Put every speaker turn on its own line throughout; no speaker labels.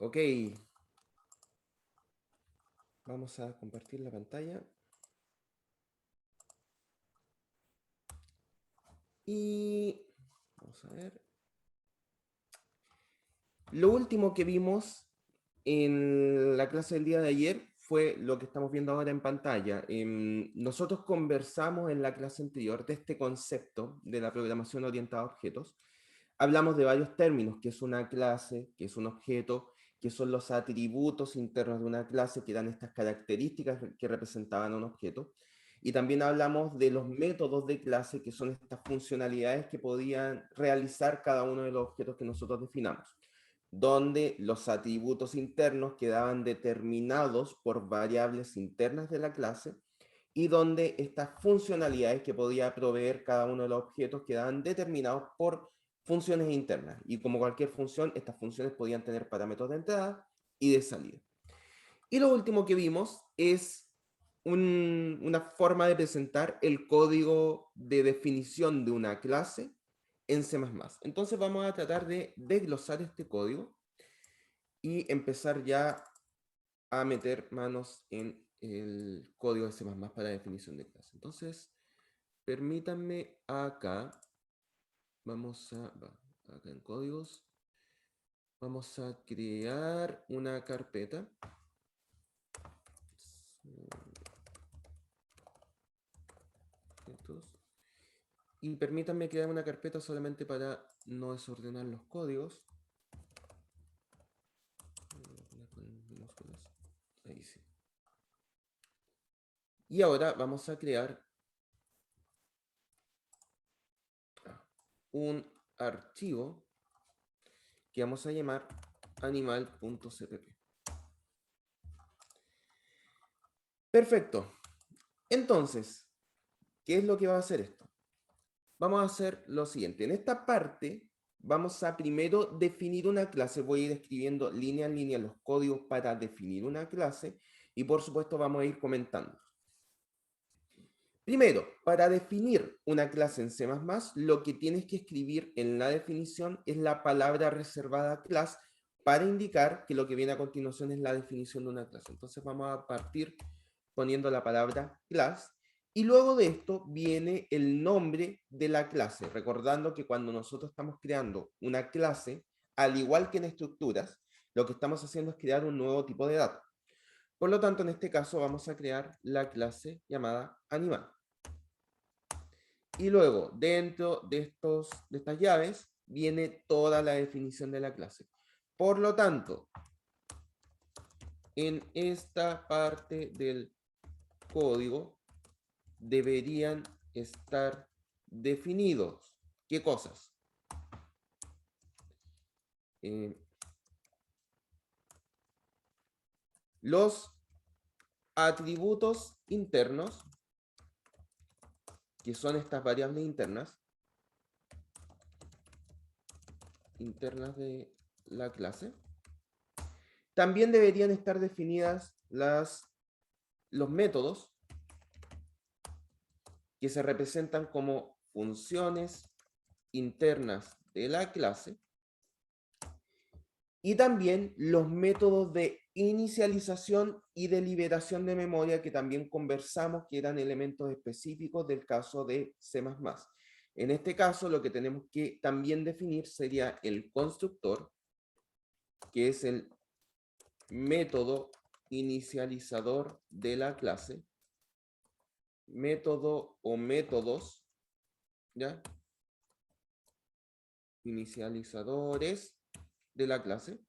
Ok. Vamos a compartir la pantalla. Y vamos a ver. Lo último que vimos en la clase del día de ayer fue lo que estamos viendo ahora en pantalla. Nosotros conversamos en la clase anterior de este concepto de la programación orientada a objetos. Hablamos de varios términos, que es una clase, que es un objeto, que son los atributos internos de una clase que dan estas características que representaban un objeto. Y también hablamos de los métodos de clase, que son estas funcionalidades que podían realizar cada uno de los objetos que nosotros definamos, donde los atributos internos quedaban determinados por variables internas de la clase y donde estas funcionalidades que podía proveer cada uno de los objetos quedaban determinados por funciones internas. Y como cualquier función, estas funciones podían tener parámetros de entrada y de salida. Y lo último que vimos es una forma de presentar el código de definición de una clase en C++. Entonces vamos a tratar de desglosar este código y empezar ya a meter manos en el código de C++ para la definición de clase. Entonces, permítanme acá, vamos a, acá en códigos, vamos a crear una carpeta. Y permítanme crear una carpeta solamente para no desordenar los códigos. Ahí sí. Y ahora vamos a crear un archivo que vamos a llamar animal.cpp. Perfecto. Entonces, ¿qué es lo que va a hacer esto? Vamos a hacer lo siguiente. En esta parte vamos a primero definir una clase. Voy a ir escribiendo línea en línea los códigos para definir una clase y por supuesto vamos a ir comentando. Primero, para definir una clase en C++, lo que tienes que escribir en la definición es la palabra reservada class para indicar que lo que viene a continuación es la definición de una clase. Entonces vamos a partir poniendo la palabra class y luego de esto viene el nombre de la clase, recordando que cuando nosotros estamos creando una clase, al igual que en estructuras, lo que estamos haciendo es crear un nuevo tipo de datos. Por lo tanto, en este caso vamos a crear la clase llamada animal. Y luego, dentro de estas llaves, viene toda la definición de la clase. Por lo tanto, en esta parte del código deberían estar definidos. ¿Qué cosas? Los atributos internos, que son estas variables internas de la clase. También deberían estar definidas los métodos que se representan como funciones internas de la clase y también los métodos de inicialización y de liberación de memoria que también conversamos que eran elementos específicos del caso de C++. En este caso lo que tenemos que también definir sería el constructor, que es el método inicializador de la clase, método o métodos, ¿ya? Inicializadores de la clase,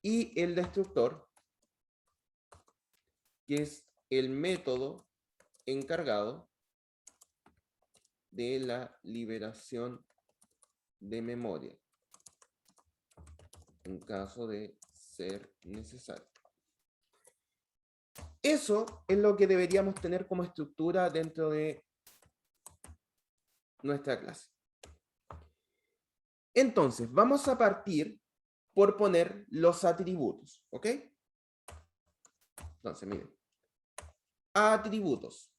y el destructor, que es el método encargado de la liberación de memoria, en caso de ser necesario. Eso es lo que deberíamos tener como estructura dentro de nuestra clase. Entonces, vamos a partir por poner los atributos, ¿ok? Entonces, miren. Atributos.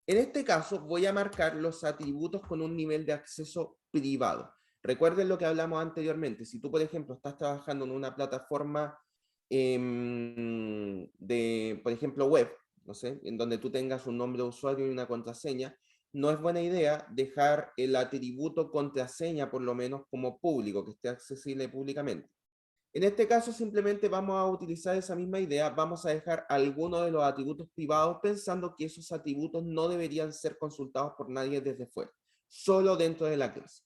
En este caso, voy a marcar los atributos con un nivel de acceso privado. Recuerden lo que hablamos anteriormente. Si tú, por ejemplo, estás trabajando en una plataforma por ejemplo, web, no sé, en donde tú tengas un nombre de usuario y una contraseña, no es buena idea dejar el atributo contraseña, por lo menos, como público, que esté accesible públicamente. En este caso, simplemente vamos a utilizar esa misma idea, vamos a dejar algunos de los atributos privados pensando que esos atributos no deberían ser consultados por nadie desde fuera, solo dentro de la clase.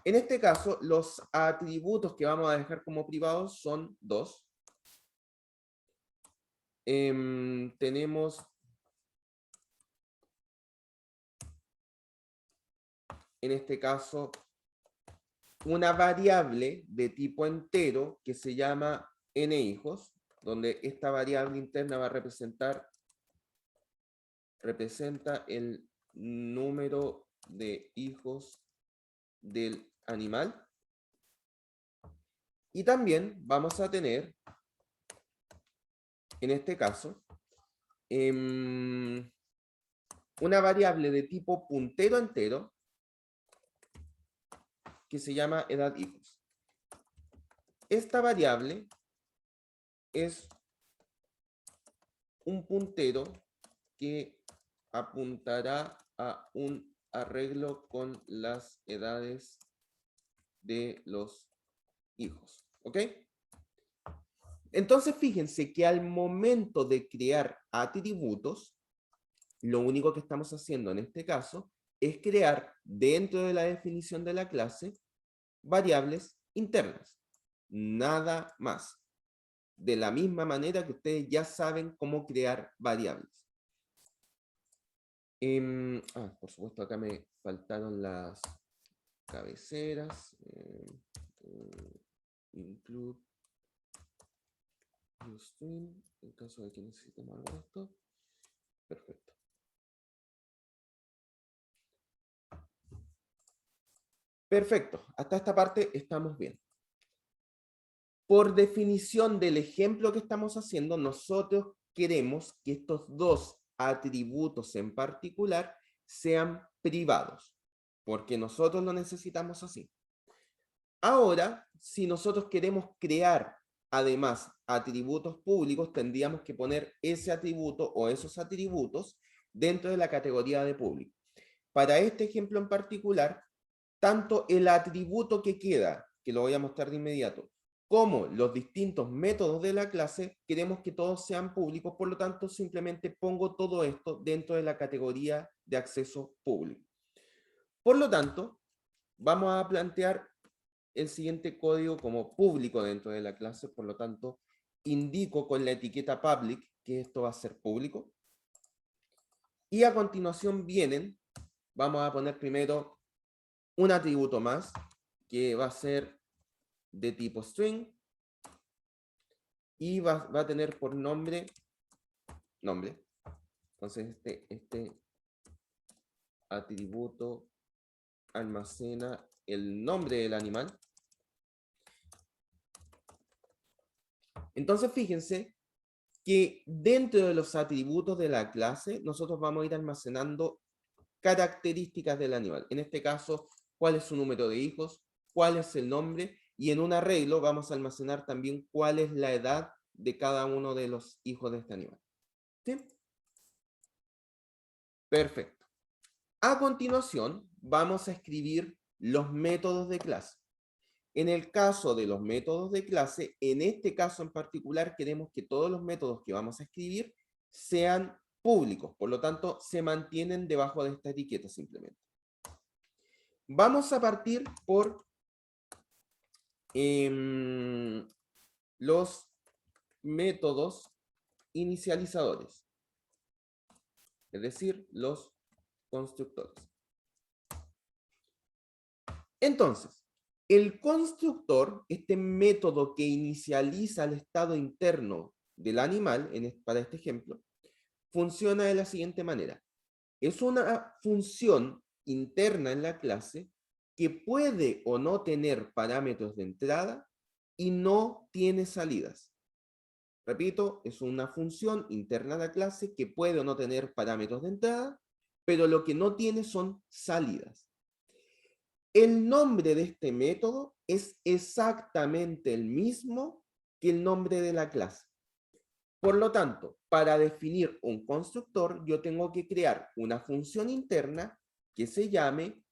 En este caso, los atributos que vamos a dejar como privados son dos. Tenemos en este caso una variable de tipo entero que se llama nhijos, donde esta variable interna va a representa el número de hijos del animal. Y también vamos a tener, en este caso, una variable de tipo puntero entero que se llama edad hijos. Esta variable es un puntero que apuntará a un arreglo con las edades de los hijos. ¿Ok? Entonces, fíjense que al momento de crear atributos, lo único que estamos haciendo en este caso es crear dentro de la definición de la clase variables internas. Nada más. De la misma manera que ustedes ya saben cómo crear variables. Por supuesto, acá me faltaron las cabeceras. Include string, en caso de que necesitemos algo de esto. Perfecto. Perfecto. Hasta esta parte estamos bien. Por definición del ejemplo que estamos haciendo, nosotros queremos que estos dos atributos en particular sean privados, porque nosotros lo necesitamos así. Ahora, si nosotros queremos crear además atributos públicos, tendríamos que poner ese atributo o esos atributos dentro de la categoría de público. Para este ejemplo en particular, tanto el atributo que queda, que lo voy a mostrar de inmediato, como los distintos métodos de la clase, queremos que todos sean públicos, por lo tanto, simplemente pongo todo esto dentro de la categoría de acceso público. Por lo tanto, vamos a plantear el siguiente código como público dentro de la clase, por lo tanto, indico con la etiqueta public que esto va a ser público. Y a continuación vamos a poner primero un atributo más, que va a ser de tipo string, y va a tener por nombre. Entonces este atributo almacena el nombre del animal. Entonces fíjense que dentro de los atributos de la clase, nosotros vamos a ir almacenando características del animal. En este caso, cuál es su número de hijos, cuál es el nombre, y en un arreglo vamos a almacenar también cuál es la edad de cada uno de los hijos de este animal. ¿Sí? Perfecto. A continuación, vamos a escribir los métodos de clase. En el caso de los métodos de clase, en este caso en particular, queremos que todos los métodos que vamos a escribir sean públicos, por lo tanto, se mantienen debajo de esta etiqueta simplemente. Vamos a partir por los métodos inicializadores, es decir, los constructores. Entonces, el constructor, este método que inicializa el estado interno del animal, para este ejemplo, funciona de la siguiente manera. Es una función interna en la clase que puede o no tener parámetros de entrada y no tiene salidas. Repito, es una función interna de la clase que puede o no tener parámetros de entrada, pero lo que no tiene son salidas. El nombre de este método es exactamente el mismo que el nombre de la clase. Por lo tanto, para definir un constructor, yo tengo que crear una función interna que se llame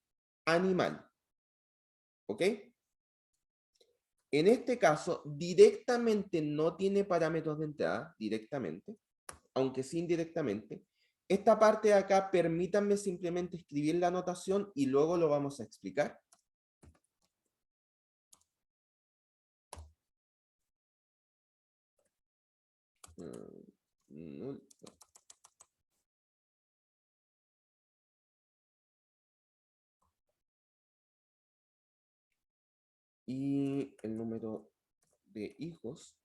animal. ¿Ok? En este caso, directamente no tiene parámetros de entrada, directamente, aunque sí indirectamente. Esta parte de acá, permítanme simplemente escribir la anotación y luego lo vamos a explicar. Y el número de hijos,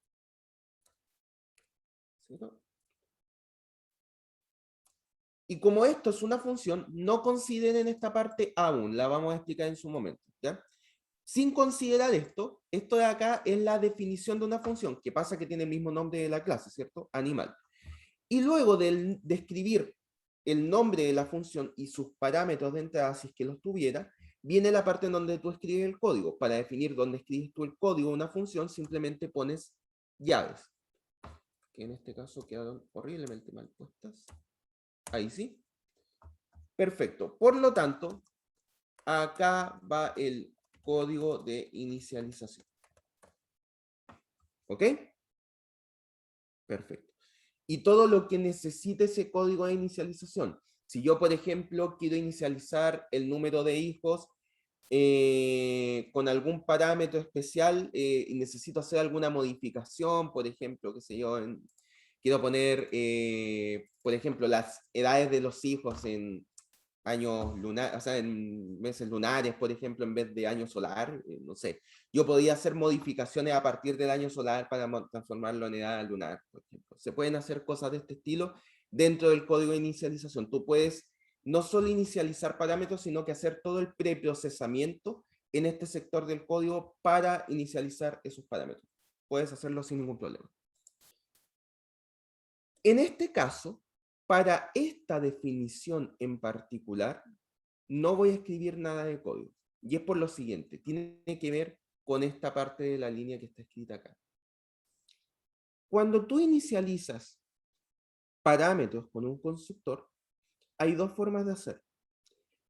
¿cierto? Y como esto es una función, no consideren esta parte aún, la vamos a explicar en su momento, ¿ya? Sin considerar esto, esto de acá es la definición de una función, que pasa que tiene el mismo nombre de la clase, ¿cierto? Animal. Y luego de escribir el nombre de la función y sus parámetros de entrada, si es que los tuviera, viene la parte en donde tú escribes el código. Para definir dónde escribes tú el código de una función, simplemente pones llaves, que en este caso quedaron horriblemente mal puestas. Ahí sí. Perfecto. Por lo tanto, acá va el código de inicialización. ¿Ok? Perfecto. Y todo lo que necesite ese código de inicialización. Si yo, por ejemplo, quiero inicializar el número de hijos con algún parámetro especial y necesito hacer alguna modificación, por ejemplo, qué sé yo, quiero poner, por ejemplo, las edades de los hijos en años lunares, o sea, en meses lunares, por ejemplo, en vez de año solar, no sé. Yo podía hacer modificaciones a partir del año solar para transformarlo en edad lunar, por ejemplo. Se pueden hacer cosas de este estilo dentro del código de inicialización. Tú puedes no solo inicializar parámetros, sino que hacer todo el preprocesamiento en este sector del código para inicializar esos parámetros. Puedes hacerlo sin ningún problema. En este caso, para esta definición en particular, no voy a escribir nada de código. Y es por lo siguiente, tiene que ver con esta parte de la línea que está escrita acá. Cuando tú inicializas parámetros con un constructor, hay dos formas de hacer.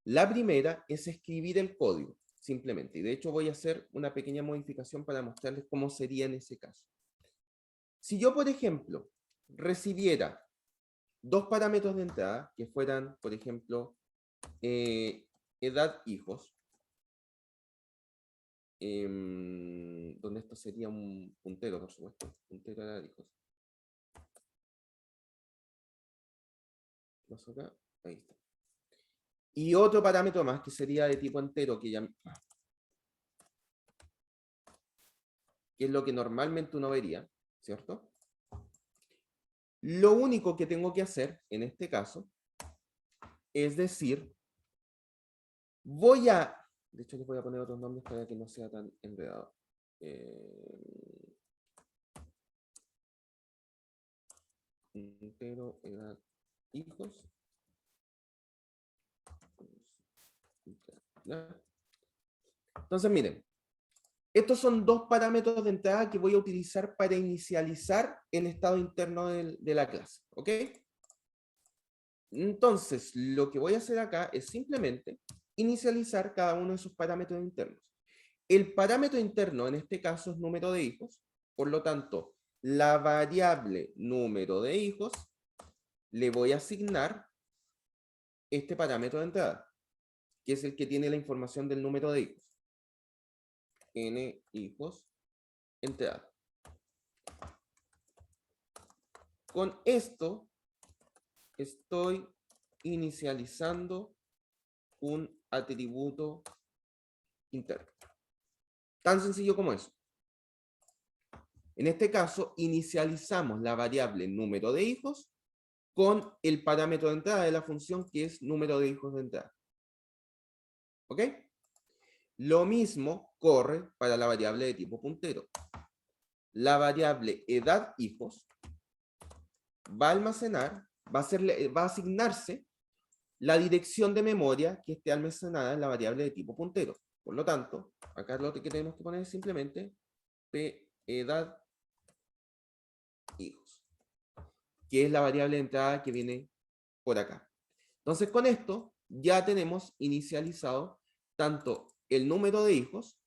La primera es escribir el código, simplemente. Y de hecho voy a hacer una pequeña modificación para mostrarles cómo sería en ese caso. Si yo, por ejemplo, recibiera dos parámetros de entrada que fueran, por ejemplo, edad hijos, donde esto sería un puntero, por supuesto, puntero edad hijos. Más acá, ahí está. Y otro parámetro más que sería de tipo entero, que es lo que normalmente uno vería, ¿cierto? Lo único que tengo que hacer en este caso es decir, voy a, de hecho les voy a poner otros nombres para que no sea tan enredado. Entero, edad, hijos. ¿Ya? Entonces miren, estos son dos parámetros de entrada que voy a utilizar para inicializar el estado interno de la clase, ¿ok? Entonces, lo que voy a hacer acá es simplemente inicializar cada uno de sus parámetros internos. El parámetro interno en este caso es número de hijos, por lo tanto, la variable número de hijos le voy a asignar este parámetro de entrada, que es el que tiene la información del número de hijos. N hijos entrada. Con esto estoy inicializando un atributo interno. Tan sencillo como eso. En este caso, inicializamos la variable número de hijos con el parámetro de entrada de la función que es número de hijos de entrada. ¿Ok? Lo mismo corre para la variable de tipo puntero. La variable edad hijos va a almacenar, va a asignarse la dirección de memoria que esté almacenada en la variable de tipo puntero. Por lo tanto, acá lo que tenemos que poner es simplemente p edad hijos, que es la variable de entrada que viene por acá. Entonces, con esto ya tenemos inicializado tanto el número de hijos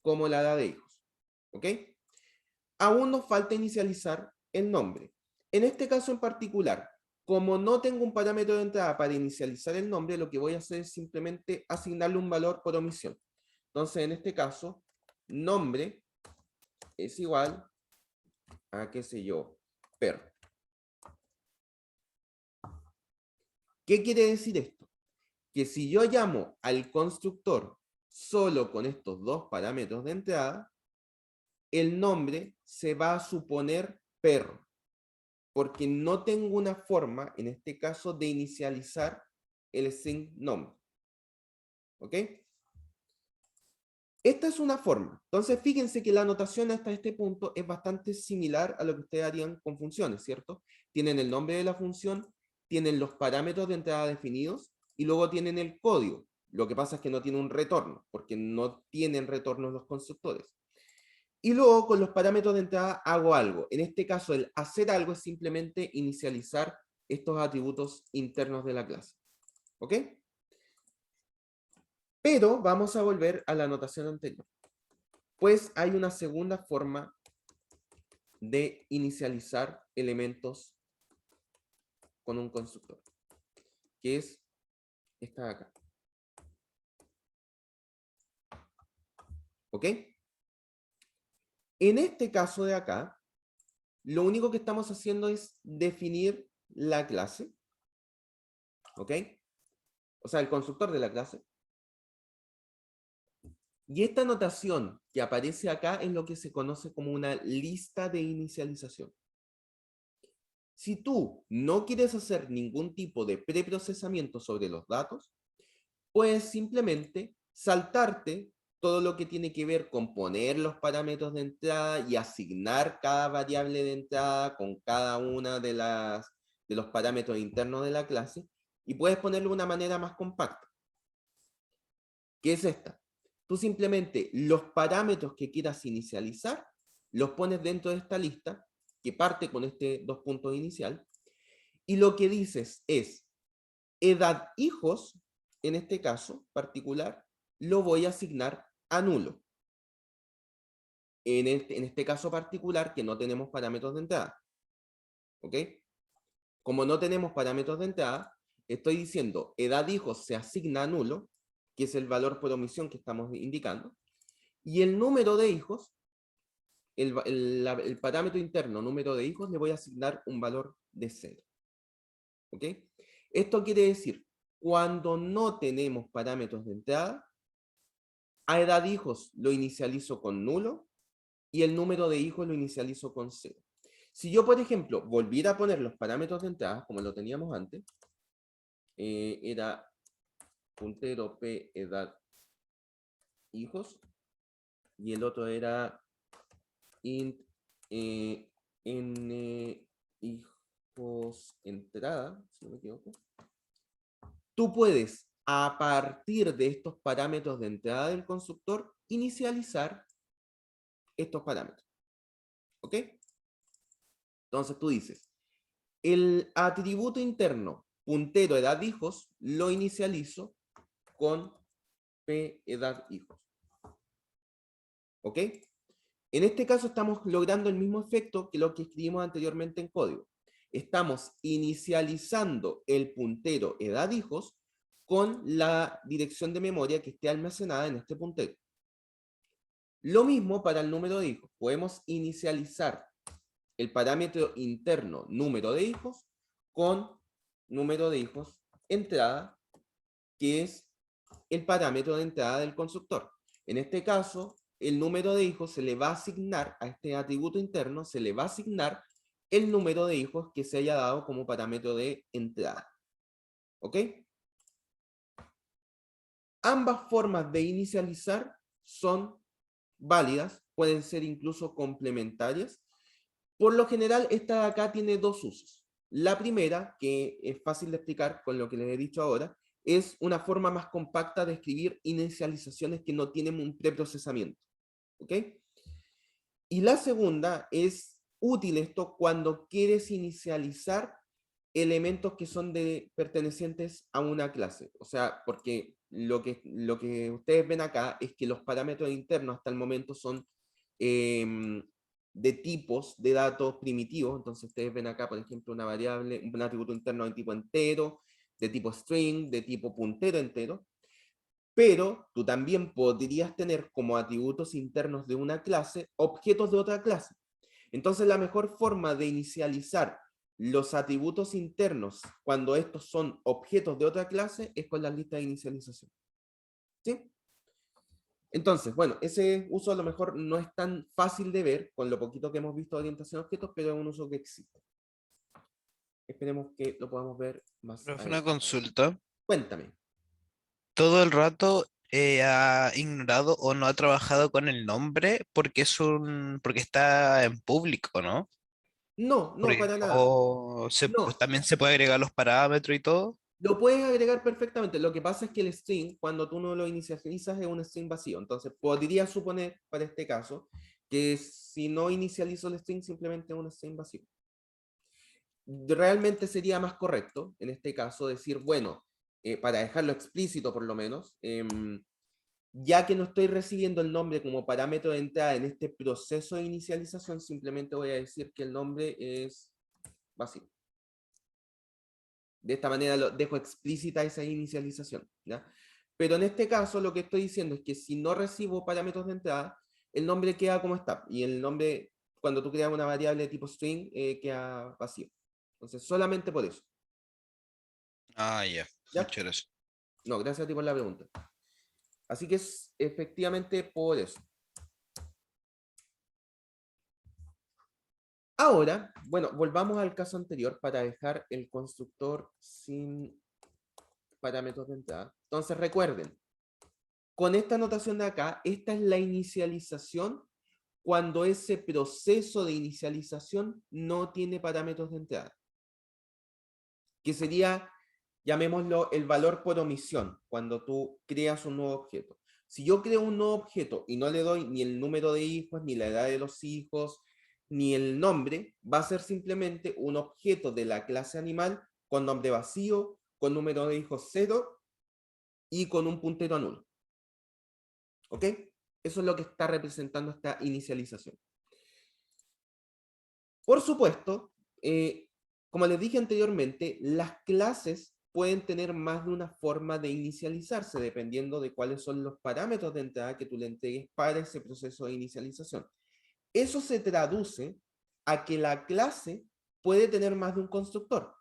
como la edad de hijos. ¿Ok? Aún nos falta inicializar el nombre. En este caso en particular, como no tengo un parámetro de entrada para inicializar el nombre, lo que voy a hacer es simplemente asignarle un valor por omisión. Entonces, en este caso, nombre es igual a, qué sé yo, perro. ¿Qué quiere decir esto? Que si yo llamo al constructor solo con estos dos parámetros de entrada, el nombre se va a suponer perro, porque no tengo una forma, en este caso, de inicializar el string nombre. ¿Ok? Esta es una forma. Entonces, fíjense que la anotación hasta este punto es bastante similar a lo que ustedes harían con funciones, ¿cierto? Tienen el nombre de la función, tienen los parámetros de entrada definidos y luego tienen el código. Lo que pasa es que no tiene un retorno, porque no tienen retornos los constructores. Y luego con los parámetros de entrada hago algo. En este caso, el hacer algo es simplemente inicializar estos atributos internos de la clase. ¿Ok? Pero vamos a volver a la anotación anterior. Pues hay una segunda forma de inicializar elementos con un constructor, que es esta de acá. ¿Ok? En este caso de acá, lo único que estamos haciendo es definir la clase. ¿Ok? O sea, el constructor de la clase. Y esta notación que aparece acá es lo que se conoce como una lista de inicialización. Si tú no quieres hacer ningún tipo de preprocesamiento sobre los datos, puedes simplemente saltarte todo lo que tiene que ver con poner los parámetros de entrada y asignar cada variable de entrada con cada una de los parámetros internos de la clase, y puedes ponerlo de una manera más compacta. ¿Qué es esta? Tú simplemente los parámetros que quieras inicializar los pones dentro de esta lista que parte con este dos puntos inicial, y lo que dices es edad hijos, en este caso particular, lo voy a asignar a nulo. En este caso particular que no tenemos parámetros de entrada. ¿Ok? Como no tenemos parámetros de entrada, estoy diciendo edad hijos se asigna a nulo, que es el valor por omisión que estamos indicando, y el número de hijos, el parámetro interno número de hijos, le voy a asignar un valor de 0. ¿Ok? Esto quiere decir, cuando no tenemos parámetros de entrada, a edad hijos lo inicializo con nulo y el número de hijos lo inicializo con 0. Si yo, por ejemplo, volviera a poner los parámetros de entrada, como lo teníamos antes, era puntero p edad hijos, y el otro era int n hijos entrada, si no me equivoco. Tú puedes, a partir de estos parámetros de entrada del constructor, inicializar estos parámetros. ¿Ok? Entonces tú dices, el atributo interno puntero edad hijos lo inicializo con p edad hijos. ¿Ok? En este caso estamos logrando el mismo efecto que lo que escribimos anteriormente en código. Estamos inicializando el puntero edad hijos con la dirección de memoria que esté almacenada en este puntero. Lo mismo para el número de hijos. Podemos inicializar el parámetro interno número de hijos con número de hijos entrada, que es el parámetro de entrada del constructor. En este caso, el número de hijos se le va a asignar a este atributo interno, se le va a asignar el número de hijos que se haya dado como parámetro de entrada. ¿Ok? Ambas formas de inicializar son válidas, pueden ser incluso complementarias. Por lo general, esta de acá tiene dos usos. La primera, que es fácil de explicar con lo que les he dicho ahora, es una forma más compacta de escribir inicializaciones que no tienen un preprocesamiento. ¿Ok? Y la segunda es útil esto cuando quieres inicializar elementos que son pertenecientes a una clase. O sea, porque lo que ustedes ven acá es que los parámetros internos hasta el momento son de tipos de datos primitivos. Entonces ustedes ven acá, por ejemplo, una variable, un atributo interno de tipo entero, de tipo string, de tipo puntero entero. Pero tú también podrías tener como atributos internos de una clase objetos de otra clase. Entonces la mejor forma de inicializar los atributos internos cuando estos son objetos de otra clase es con las listas de inicialización. ¿Sí? Entonces, bueno, ese uso a lo mejor no es tan fácil de ver con lo poquito que hemos visto de orientación a objetos, pero es un uso que existe. Esperemos que lo podamos ver más
Profe, una
adelante.
consulta.
Cuéntame.
Todo el rato ha ignorado o no ha trabajado con el nombre porque porque está en público, ¿no?
No, no,
Porque,
para nada.
pues,
No,
también se puede agregar los parámetros y todo.
lo puedes agregar perfectamente. Lo que pasa es que el string, cuando tú no lo inicializas, es un string vacío. Entonces, podría suponer, para este caso, que si no inicializo el string, simplemente es un string vacío. Realmente sería más correcto, en este caso, decir, bueno, para dejarlo explícito por lo menos, ya que no estoy recibiendo el nombre como parámetro de entrada en este proceso de inicialización, simplemente voy a decir que el nombre es vacío. De esta manera lo dejo explícita esa inicialización, ¿ya? Pero en este caso lo que estoy diciendo es que si no recibo parámetros de entrada, el nombre queda como está. Y el nombre, cuando tú creas una variable de tipo string, queda vacío. Entonces, solamente por eso.
Ah, ya.
¿Ya?
Muchas gracias.
No, gracias a ti por la pregunta. Así que es efectivamente por eso. Ahora, bueno, volvamos al caso anterior para dejar el constructor sin parámetros de entrada. Entonces, recuerden, con esta anotación de acá, esta es la inicialización cuando ese proceso de inicialización no tiene parámetros de entrada, que sería, llamémoslo, el valor por omisión, cuando tú creas un nuevo objeto. Si yo creo un nuevo objeto y no le doy ni el número de hijos, ni la edad de los hijos, ni el nombre, va a ser simplemente un objeto de la clase animal con nombre vacío, con número de hijos 0 y con un puntero a nulo. ¿Ok? Eso es lo que está representando esta inicialización. Por supuesto, como les dije anteriormente, las clases pueden tener más de una forma de inicializarse dependiendo de cuáles son los parámetros de entrada que tú le entregues para ese proceso de inicialización. Eso se traduce a que la clase puede tener más de un constructor.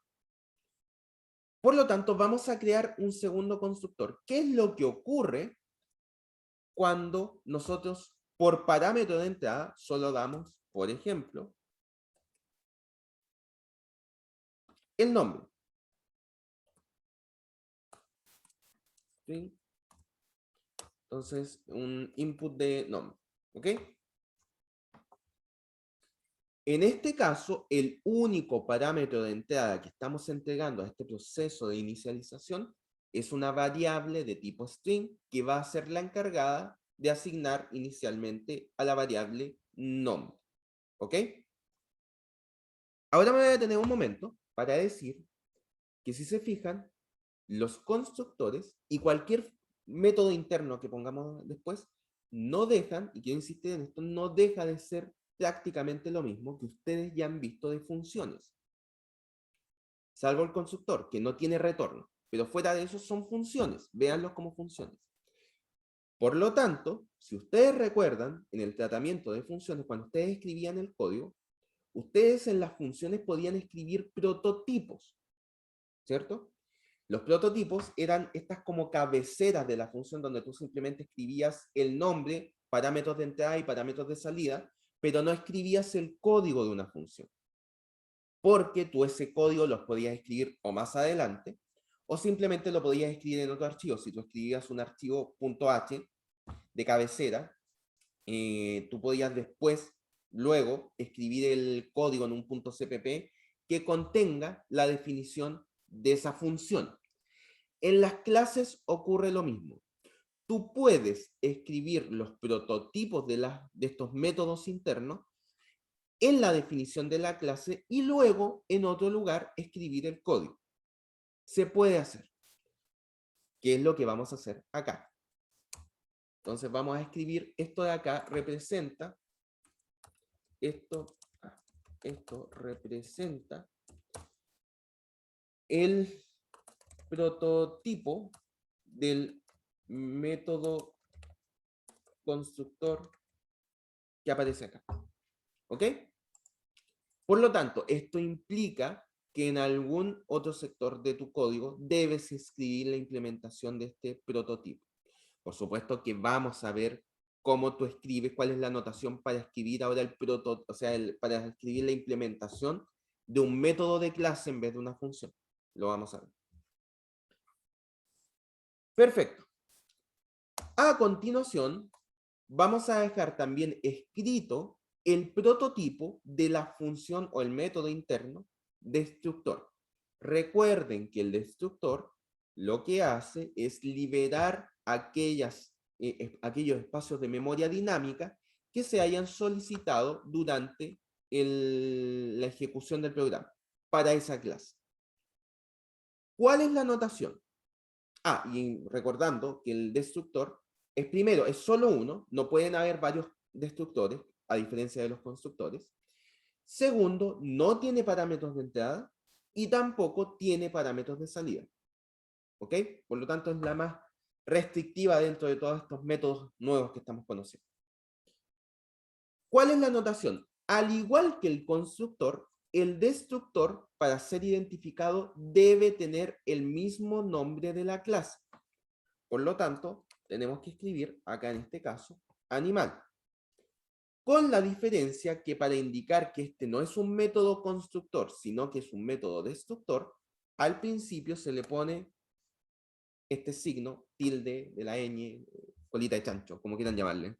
Por lo tanto, vamos a crear un segundo constructor. ¿Qué es lo que ocurre cuando nosotros por parámetro de entrada solo damos, por ejemplo, el nombre? ¿Sí? Entonces, un input de nombre. ¿Ok? En este caso, el único parámetro de entrada que estamos entregando a este proceso de inicialización es una variable de tipo string que va a ser la encargada de asignar inicialmente a la variable nombre. ¿Ok? Ahora me voy a detener un momento para decir que si se fijan, los constructores y cualquier método interno que pongamos después no dejan, y quiero insistir en esto, no deja de ser prácticamente lo mismo que ustedes ya han visto de funciones, salvo el constructor, que no tiene retorno, pero fuera de eso son funciones, véanlos como funciones. Por lo tanto, si ustedes recuerdan, en el tratamiento de funciones, cuando ustedes escribían el código, ustedes en las funciones podían escribir prototipos, ¿cierto? Los prototipos eran estas como cabeceras de la función donde tú simplemente escribías el nombre, parámetros de entrada y parámetros de salida, pero no escribías el código de una función. Porque tú ese código los podías escribir o más adelante, o simplemente lo podías escribir en otro archivo. Si tú escribías un archivo .h de cabecera, tú podías después, luego, escribir el código en un .cpp que contenga la definición de esa función. En las clases ocurre lo mismo. Tú puedes escribir los prototipos de estos métodos internos en la definición de la clase y luego en otro lugar escribir el código. Se puede hacer. ¿Qué es lo que vamos a hacer acá? Entonces vamos a escribir esto de acá representa, esto representa el prototipo del método constructor que aparece acá. ¿Ok? Por lo tanto, esto implica que en algún otro sector de tu código debes escribir la implementación de este prototipo. Por supuesto que vamos a ver cómo tú escribes, cuál es la notación para escribir ahora el prototipo, o sea, para escribir la implementación de un método de clase en vez de una función. Lo vamos a ver. Perfecto. A continuación, vamos a dejar también escrito el prototipo de la función o el método interno destructor. Recuerden que el destructor lo que hace es liberar aquellos espacios de memoria dinámica que se hayan solicitado durante la ejecución del programa para esa clase. ¿Cuál es la notación? Y recordando que el destructor es solo uno, no pueden haber varios destructores, a diferencia de los constructores. Segundo, no tiene parámetros de entrada y tampoco tiene parámetros de salida. ¿Ok? Por lo tanto, es la más restrictiva dentro de todos estos métodos nuevos que estamos conociendo. ¿Cuál es la notación? Al igual que el constructor, el destructor, para ser identificado, debe tener el mismo nombre de la clase. Por lo tanto, tenemos que escribir, acá en este caso, animal. Con la diferencia que para indicar que este no es un método constructor, sino que es un método destructor, al principio se le pone este signo, tilde de la ñ, colita de chancho, como quieran llamarle.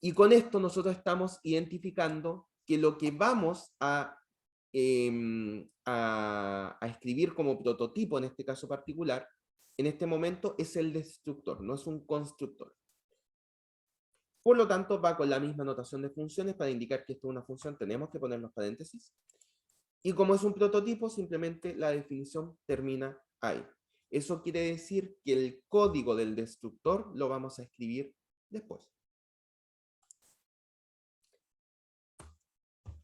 Y con esto nosotros estamos identificando que lo que vamos a escribir como prototipo en este caso particular, en este momento es el destructor, no es un constructor. Por lo tanto, va con la misma notación de funciones para indicar que esto es una función, tenemos que poner los paréntesis. Y como es un prototipo, simplemente la definición termina ahí. Eso quiere decir que el código del destructor lo vamos a escribir después.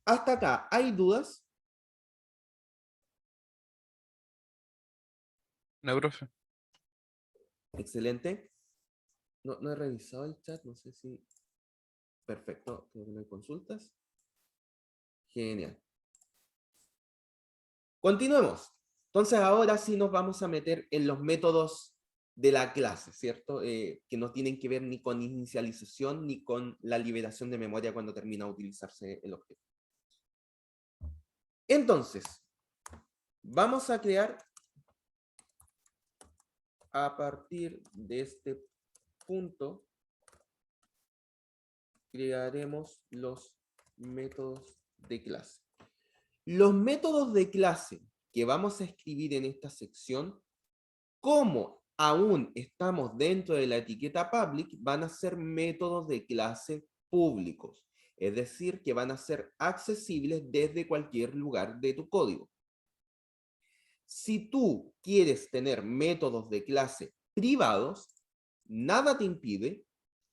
Hasta acá, ¿hay dudas?
No, profe.
Excelente. No he revisado el chat, no sé si... Perfecto, creo que no hay consultas. Genial. Continuemos. Entonces ahora sí nos vamos a meter en los métodos de la clase, ¿cierto? Que no tienen que ver ni con inicialización ni con la liberación de memoria cuando termina de utilizarse el objeto. Entonces, vamos a crear a partir de este punto, crearemos los métodos de clase. Los métodos de clase que vamos a escribir en esta sección, como aún estamos dentro de la etiqueta public, van a ser métodos de clase públicos. Es decir, que van a ser accesibles desde cualquier lugar de tu código. Si tú quieres tener métodos de clase privados, nada te impide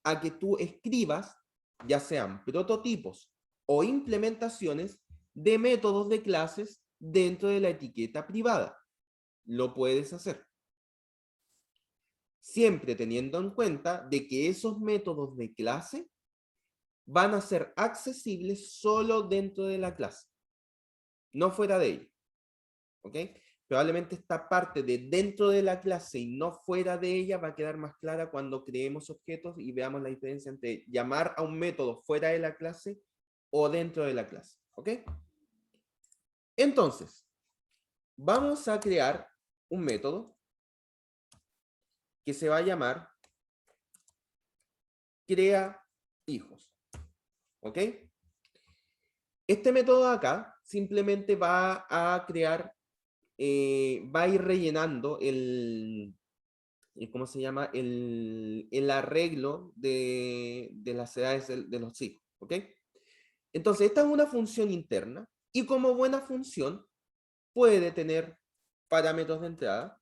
a que tú escribas, ya sean prototipos o implementaciones de métodos de clases dentro de la etiqueta privada. Lo puedes hacer. Siempre teniendo en cuenta de que esos métodos de clase van a ser accesibles solo dentro de la clase, no fuera de ella. ¿Ok? Probablemente esta parte de dentro de la clase y no fuera de ella va a quedar más clara cuando creemos objetos y veamos la diferencia entre llamar a un método fuera de la clase o dentro de la clase. ¿Ok? Entonces, vamos a crear un método que se va a llamar crea hijos. ¿Ok? Este método de acá simplemente va a crear va a ir rellenando ¿cómo se llama? El arreglo de las edades de los hijos, ¿ok? Entonces, esta es una función interna y como buena función puede tener parámetros de entrada,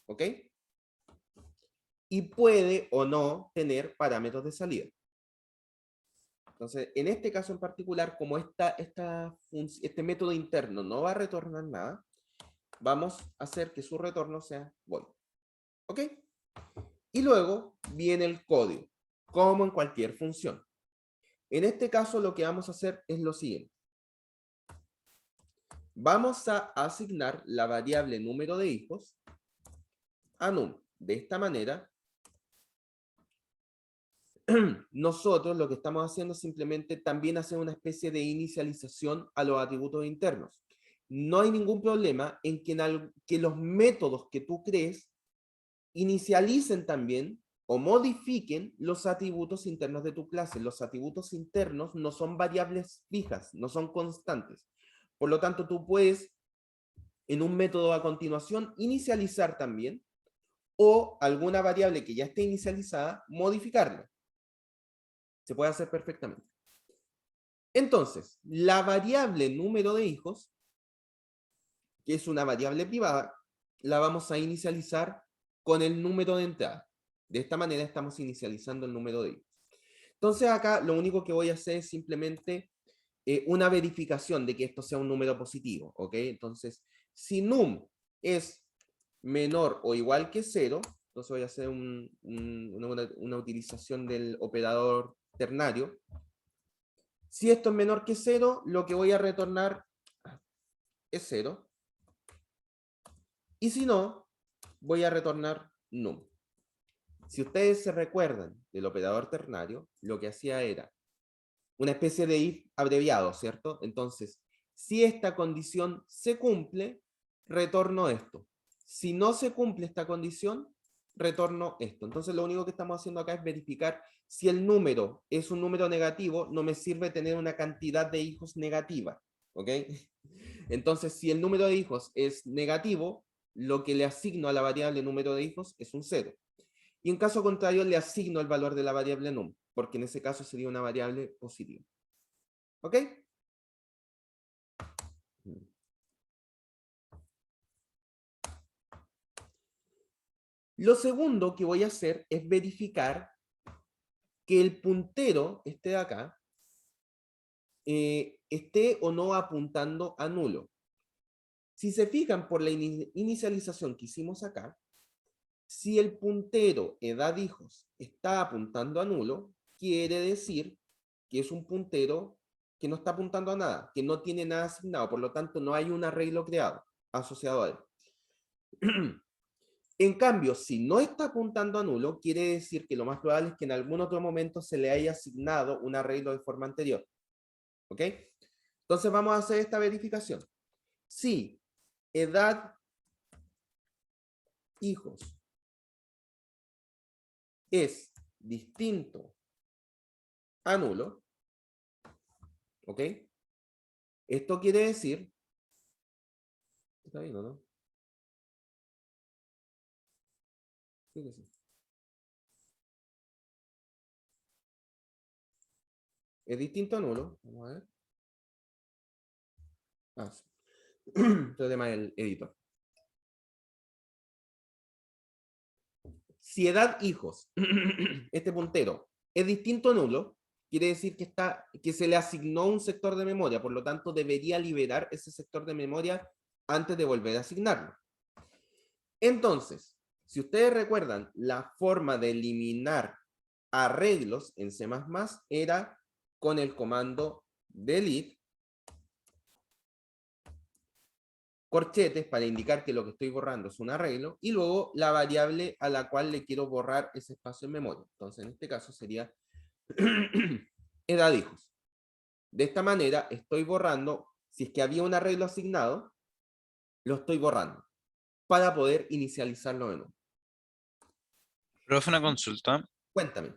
¿ok? Y puede o no tener parámetros de salida. Entonces, en este caso en particular, como este método interno no va a retornar nada, vamos a hacer que su retorno sea void. ¿Ok? Y luego viene el código, como en cualquier función. En este caso, lo que vamos a hacer es lo siguiente. Vamos a asignar la variable número de hijos a num. De esta manera, nosotros lo que estamos haciendo es simplemente también hacer una especie de inicialización a los atributos internos. No hay ningún problema en que los métodos que tú crees inicialicen también o modifiquen los atributos internos de tu clase. Los atributos internos no son variables fijas, no son constantes. Por lo tanto, tú puedes en un método a continuación inicializar también o alguna variable que ya esté inicializada, modificarla. Se puede hacer perfectamente. Entonces, la variable número de hijos, que es una variable privada, la vamos a inicializar con el número de entrada. De esta manera estamos inicializando el número de hijos. Entonces acá lo único que voy a hacer es simplemente una verificación de que esto sea un número positivo, ¿ok? Entonces, si num es menor o igual que 0, entonces voy a hacer una utilización del operador ternario. Si esto es menor que 0, lo que voy a retornar es 0. Y si no, voy a retornar num. Si ustedes se recuerdan del operador ternario, lo que hacía era una especie de if abreviado, ¿cierto? Entonces, si esta condición se cumple, retorno esto. Si no se cumple esta condición, retorno esto. Entonces, lo único que estamos haciendo acá es verificar si el número es un número negativo, no me sirve tener una cantidad de hijos negativa, ¿ok? Entonces, si el número de hijos es negativo, lo que le asigno a la variable número de hijos es un 0. Y en caso contrario, le asigno el valor de la variable num, porque en ese caso sería una variable positiva. ¿Ok? Lo segundo que voy a hacer es verificar que el puntero, este de acá, esté o no apuntando a nulo. Si se fijan por la inicialización que hicimos acá, si el puntero edad hijos está apuntando a nulo, quiere decir que es un puntero que no está apuntando a nada, que no tiene nada asignado, por lo tanto no hay un arreglo creado asociado a él. En cambio, si no está apuntando a nulo, quiere decir que lo más probable es que en algún otro momento se le haya asignado un arreglo de forma anterior. ¿Ok? Entonces vamos a hacer esta verificación. Si edad hijos es distinto a nulo, ¿ok? Esto quiere decir, ¿está bien o no? Sí que sí. Es distinto a nulo, vamos a ver. Ah, sí. Este tema del editor. Si edad hijos, este puntero, es distinto a nulo, quiere decir que se le asignó un sector de memoria, por lo tanto debería liberar ese sector de memoria antes de volver a asignarlo. Entonces, si ustedes recuerdan, la forma de eliminar arreglos en C++ era con el comando delete corchetes para indicar que lo que estoy borrando es un arreglo y luego la variable a la cual le quiero borrar ese espacio en memoria. Entonces, en este caso sería edad hijos. De esta manera estoy borrando, si es que había un arreglo asignado, lo estoy borrando para poder inicializarlo de nuevo.
Profe, una consulta.
Cuéntame.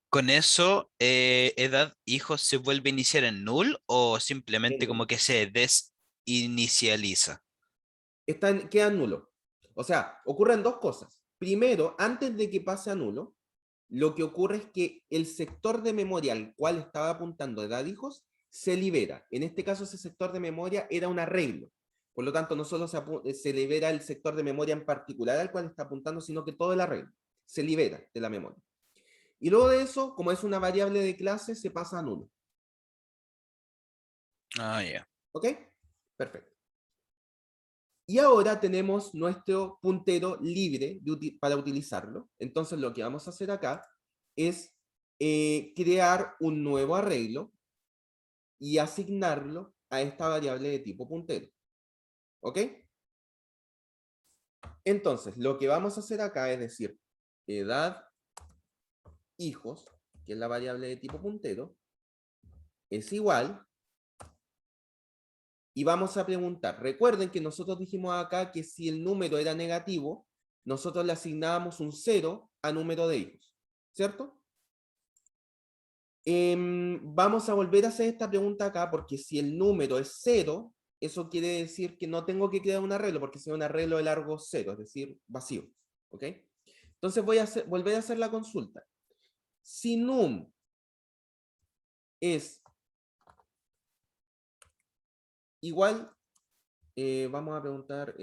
¿Con eso, edad hijos se vuelve a iniciar en null o simplemente
En
como
null.
que se inicializa.
Quedan nulos. O sea, ocurren dos cosas. Primero, antes de que pase a nulo, lo que ocurre es que el sector de memoria al cual estaba apuntando edad hijos se libera. En este caso, ese sector de memoria era un arreglo. Por lo tanto, no solo se libera el sector de memoria en particular al cual está apuntando, sino que todo el arreglo se libera de la memoria. Y luego de eso, como es una variable de clase, se pasa a nulo.
Ah, ya.
¿Ok? Perfecto. Y ahora tenemos nuestro puntero libre para utilizarlo. Entonces lo que vamos a hacer acá es crear un nuevo arreglo y asignarlo a esta variable de tipo puntero. ¿Ok? Entonces lo que vamos a hacer acá es decir, edad hijos, que es la variable de tipo puntero, es igual. Y vamos a preguntar, recuerden que nosotros dijimos acá que si el número era negativo, nosotros le asignábamos un 0 a número de hijos, ¿cierto? Vamos a volver a hacer esta pregunta acá, porque si el número es 0, eso quiere decir que no tengo que crear un arreglo, porque será un arreglo de largo 0, es decir, vacío, ¿ok? Entonces voy a volver a hacer la consulta. Si num es igual, vamos a preguntar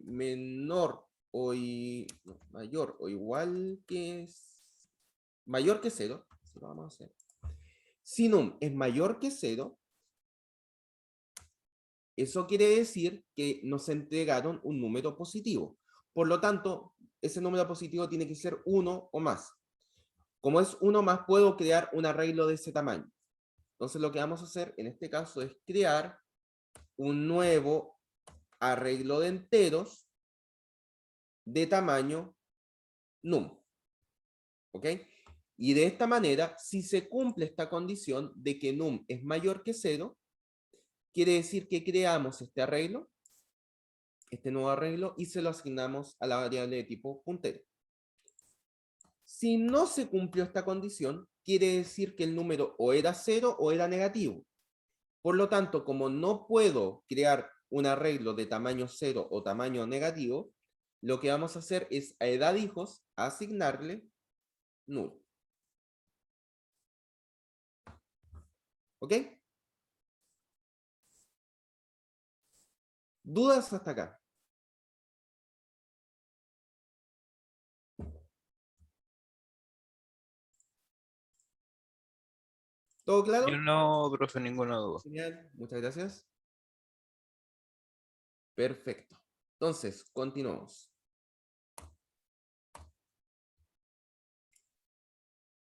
menor o no, mayor o igual que mayor que 0, si lo vamos a hacer. Si num es mayor que 0, eso quiere decir que nos entregaron un número positivo. Por lo tanto, ese número positivo tiene que ser 1 o más. Como es 1 más, puedo crear un arreglo de ese tamaño. Entonces lo que vamos a hacer en este caso es crear un nuevo arreglo de enteros de tamaño num. ¿Ok? Y de esta manera, si se cumple esta condición de que num es mayor que 0, quiere decir que creamos este arreglo, este nuevo arreglo, y se lo asignamos a la variable de tipo puntero. Si no se cumplió esta condición, quiere decir que el número o era 0 o era negativo. Por lo tanto, como no puedo crear un arreglo de tamaño 0 o tamaño negativo, lo que vamos a hacer es a edad hijos asignarle null. ¿Ok? ¿Dudas hasta acá? ¿Todo
Yo
claro?
no, profe, ninguna duda.
Genial, muchas gracias. Perfecto. Entonces, continuamos.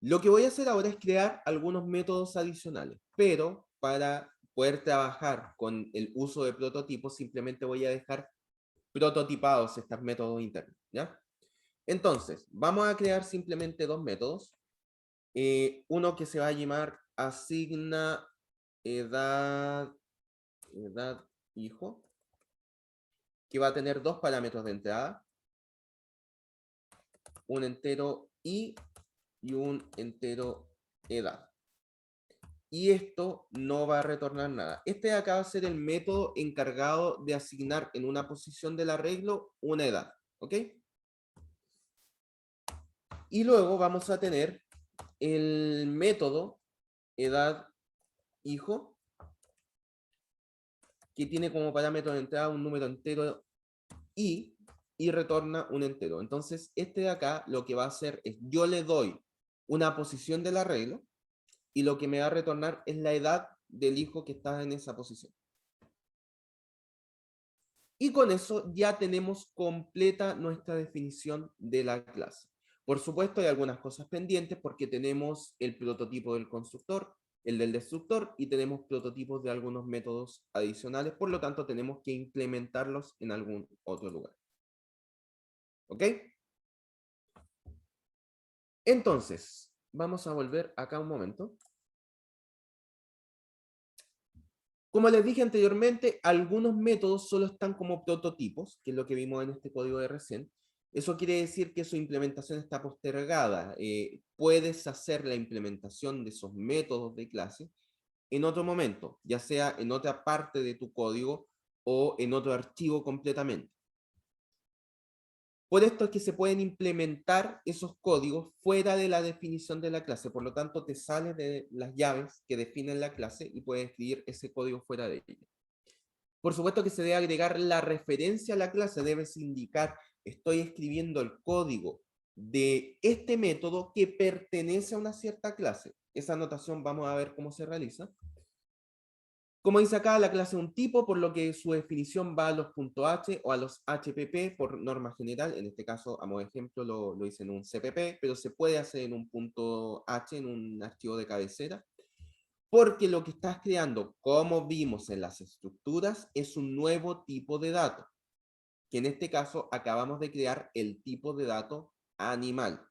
Lo que voy a hacer ahora es crear algunos métodos adicionales, pero para poder trabajar con el uso de prototipos, simplemente voy a dejar prototipados estos métodos internos, ¿ya? Entonces, vamos a crear simplemente dos métodos. Uno que se va a llamar asigna edad hijo, que va a tener dos parámetros de entrada, un entero y un entero edad. Y esto no va a retornar nada. Este de acá va a ser el método encargado de asignar en una posición del arreglo una edad, ¿ok? Y luego vamos a tener el método edad hijo, que tiene como parámetro de entrada un número entero y retorna un entero. Entonces, este de acá lo que va a hacer es, yo le doy una posición del arreglo y lo que me va a retornar es la edad del hijo que está en esa posición. Y con eso ya tenemos completa nuestra definición de la clase. Por supuesto, hay algunas cosas pendientes porque tenemos el prototipo del constructor, el del destructor y tenemos prototipos de algunos métodos adicionales, por lo tanto tenemos que implementarlos en algún otro lugar. ¿Ok? Entonces, vamos a volver acá un momento. Como les dije anteriormente, algunos métodos solo están como prototipos, que es lo que vimos en este código de recién. Eso quiere decir que su implementación está postergada. Puedes hacer la implementación de esos métodos de clase en otro momento, ya sea en otra parte de tu código o en otro archivo completamente. Por esto es que se pueden implementar esos códigos fuera de la definición de la clase. Por lo tanto, te sales de las llaves que definen la clase y puedes escribir ese código fuera de ella. Por supuesto que se debe agregar la referencia a la clase. Debes indicar, estoy escribiendo el código de este método que pertenece a una cierta clase. Esa anotación vamos a ver cómo se realiza. Como dice acá, la clase es un tipo, por lo que su definición va a los .h o a los HPP por norma general. En este caso, a modo de ejemplo, lo hice en un CPP, pero se puede hacer en un .h, en un archivo de cabecera, porque lo que estás creando, como vimos en las estructuras, es un nuevo tipo de dato, que en este caso acabamos de crear el tipo de dato animal.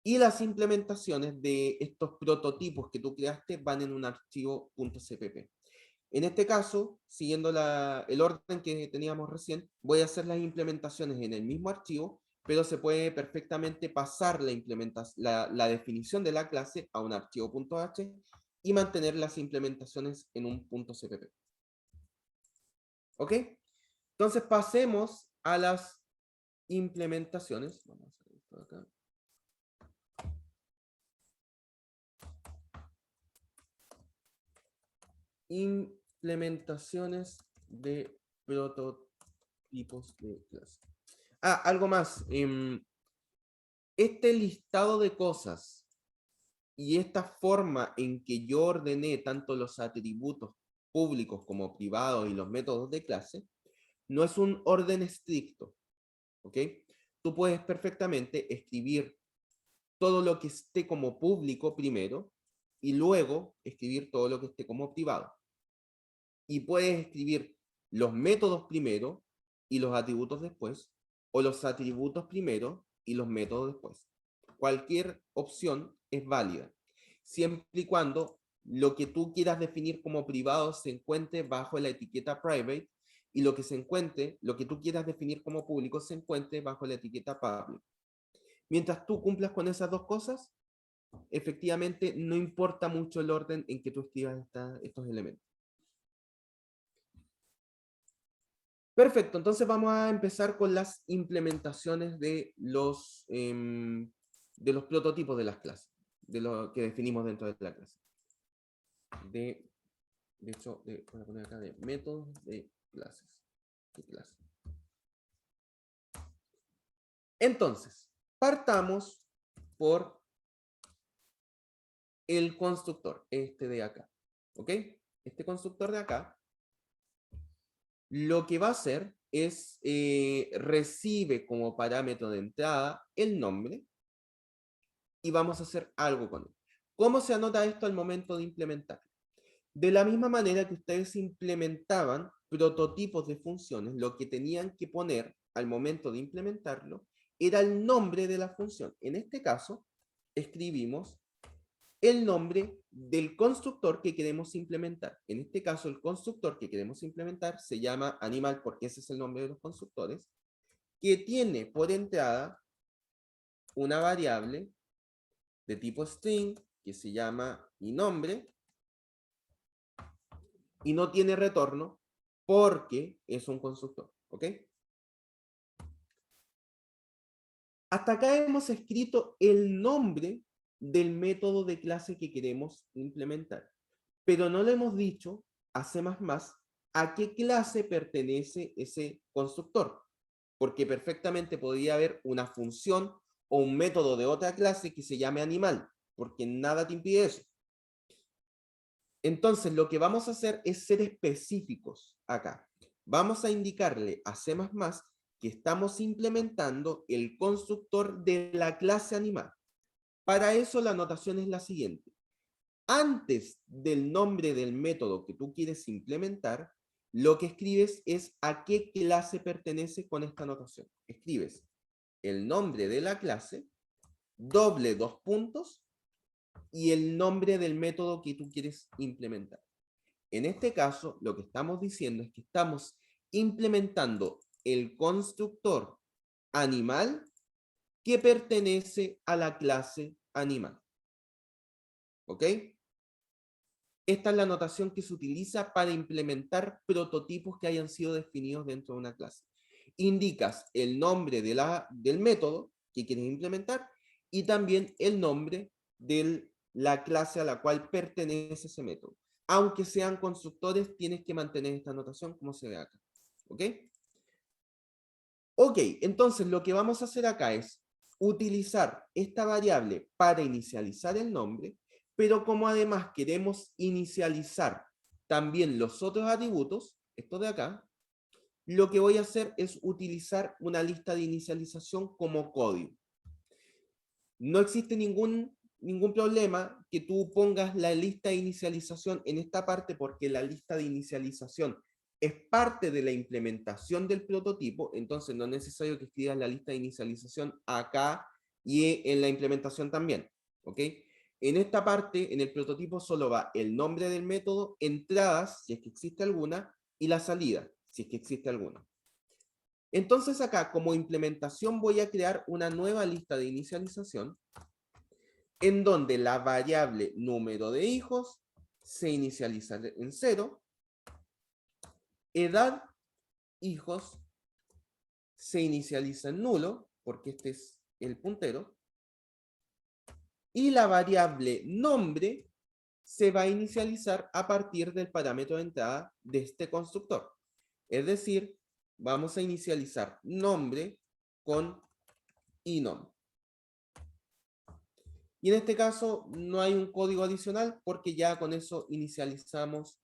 Y las implementaciones de estos prototipos que tú creaste van en un archivo .cpp. En este caso, siguiendo el orden que teníamos recién, voy a hacer las implementaciones en el mismo archivo, pero se puede perfectamente pasar la definición de la clase a un archivo .h y mantener las implementaciones en un .cpp. ¿Ok? Entonces pasemos a las implementaciones. Vamos a hacer esto acá. Implementaciones de prototipos de clase. Algo más. Este listado de cosas y esta forma en que yo ordené tanto los atributos públicos como privados y los métodos de clase, no es un orden estricto. ¿Ok? Tú puedes perfectamente escribir todo lo que esté como público primero y luego escribir todo lo que esté como privado. Y puedes escribir los métodos primero y los atributos después, o los atributos primero y los métodos después. Cualquier opción es válida, siempre y cuando lo que tú quieras definir como privado se encuentre bajo la etiqueta private y lo que tú quieras definir como público se encuentre bajo la etiqueta public. Mientras tú cumplas con esas dos cosas, efectivamente no importa mucho el orden en que tú escribas estos elementos. Perfecto, entonces vamos a empezar con las implementaciones de los prototipos de las clases, de lo que definimos dentro de la clase. De hecho, voy a poner acá de métodos de clases. Entonces, partamos por el constructor, este de acá. ¿Ok? Este constructor de acá lo que va a hacer es recibe como parámetro de entrada el nombre y vamos a hacer algo con él. ¿Cómo se anota esto al momento de implementar? De la misma manera que ustedes implementaban prototipos de funciones, lo que tenían que poner al momento de implementarlo era el nombre de la función. En este caso, escribimos el nombre del constructor que queremos implementar. En este caso, el constructor que queremos implementar se llama animal porque ese es el nombre de los constructores, que tiene por entrada una variable de tipo string que se llama mi nombre y no tiene retorno porque es un constructor. ¿Ok? Hasta acá hemos escrito el nombre del método de clase que queremos implementar, pero no le hemos dicho a C++ a qué clase pertenece ese constructor, porque perfectamente podría haber una función o un método de otra clase que se llame animal, porque nada te impide eso. Entonces, lo que vamos a hacer es ser específicos acá. Vamos a indicarle a C++ que estamos implementando el constructor de la clase animal. Para eso la notación es la siguiente. Antes del nombre del método que tú quieres implementar, lo que escribes es a qué clase pertenece con esta notación. Escribes el nombre de la clase, doble dos puntos, y el nombre del método que tú quieres implementar. En este caso, lo que estamos diciendo es que estamos implementando el constructor animal que pertenece a la clase animal. ¿Ok? Esta es la notación que se utiliza para implementar prototipos que hayan sido definidos dentro de una clase. Indicas el nombre del método que quieres implementar y también el nombre de la clase a la cual pertenece ese método. Aunque sean constructores, tienes que mantener esta notación como se ve acá. ¿Ok? Ok, entonces lo que vamos a hacer acá es utilizar esta variable para inicializar el nombre, pero como además queremos inicializar también los otros atributos, esto de acá, lo que voy a hacer es utilizar una lista de inicialización como código. No existe ningún problema que tú pongas la lista de inicialización en esta parte porque la lista de inicialización es parte de la implementación del prototipo, entonces no es necesario que escribas la lista de inicialización acá y en la implementación también, ¿ok? En esta parte, en el prototipo, solo va el nombre del método, entradas, si es que existe alguna, y la salida, si es que existe alguna. Entonces acá, como implementación, voy a crear una nueva lista de inicialización en donde la variable número de hijos se inicializa en 0, edad hijos se inicializa en nulo, porque este es el puntero, y la variable nombre se va a inicializar a partir del parámetro de entrada de este constructor. Es decir, vamos a inicializar nombre con inom. Y en este caso no hay un código adicional porque ya con eso inicializamos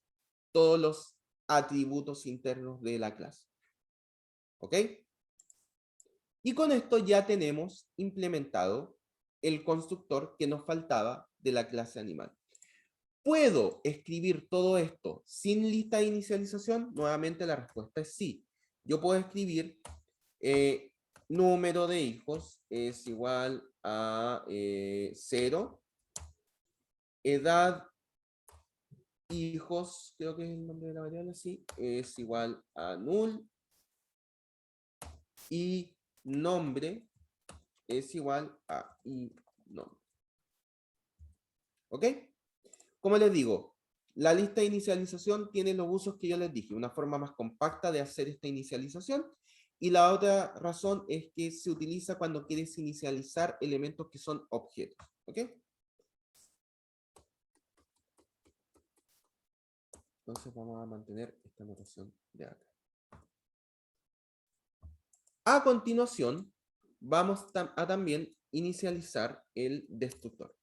todos los atributos internos de la clase. ¿Ok? Y con esto ya tenemos implementado el constructor que nos faltaba de la clase animal. ¿Puedo escribir todo esto sin lista de inicialización? Nuevamente la respuesta es sí. Yo puedo escribir número de hijos es igual a 0, edad hijos, creo que es el nombre de la variable, sí, es igual a null, y nombre es igual a nombre. ¿Ok? Como les digo, la lista de inicialización tiene los usos que yo les dije, una forma más compacta de hacer esta inicialización, y la otra razón es que se utiliza cuando quieres inicializar elementos que son objetos. ¿Ok? Entonces vamos a mantener esta notación de acá. A continuación, vamos a también inicializar el destructor.